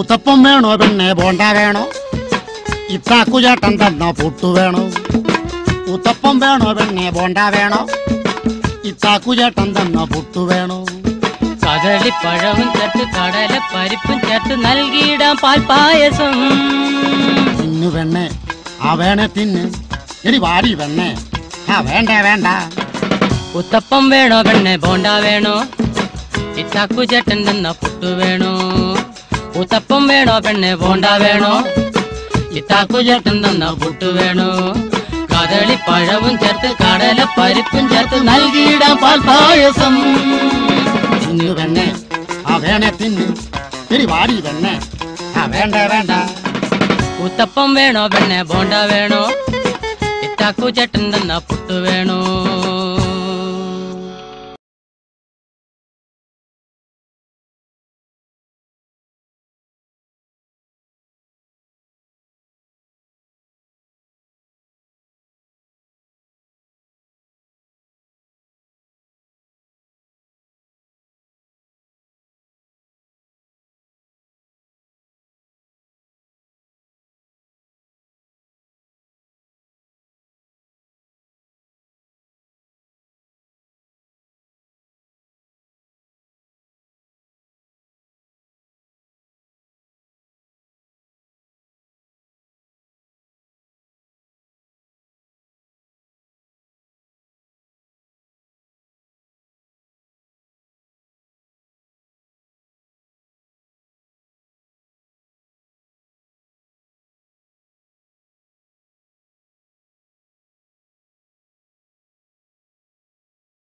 ഉത്തപ്പം വേണോ പെണ്ണെ ബോണ്ട വേണോ? ഇത്താക്കു ചേട്ടൻ തന്ന പുട്ടു വേണോ? ഉത്തപ്പം വേണോ പെണ്ണെ ബോണ്ട വേണോ? ഇത്താക്കു ചേട്ടൻ തന്ന പുട്ടു വേണോ? കദളിപ്പഴവും ചേർത്ത് കടല പരിപ്പും ചേർത്ത് നൽകിയിടാം പാൽപ്പായസം. തിന്നു പെണ്ണെ ആ വേണേ തിന്ന്. എടി വാടി പെണ്ണെ ആ വേണ്ട വേണ്ട. ഉത്തപ്പം വേണോ പെണ്ണെ ബോണ്ട വേണോ? ഇത്താക്കു ചേട്ടൻ തന്ന പുട്ടു വേണോ? ഉത്തപ്പം വേണോ പെണ്ണെ ബോണ്ട വേണോ? ഇത്താക്കു ചേട്ടൻ തന്ന പുട്ടു വേണോ? കദളിപ്പഴവും ചേർത്ത് കടല പരിപ്പും ചേർത്ത് നൽകിയിടാം പാൽപ്പായസം. തിന്നു പെണ്ണെ ആ വേണേ തിന്ന്. എടി വാടി പെണ്ണെ ആ വേണ്ട വേണ്ട. ഉത്തപ്പം വേണോ പെണ്ണെ ബോണ്ട വേണോ? ഇത്താക്കു ചേട്ടൻ തന്ന പുട്ടു വേണോ?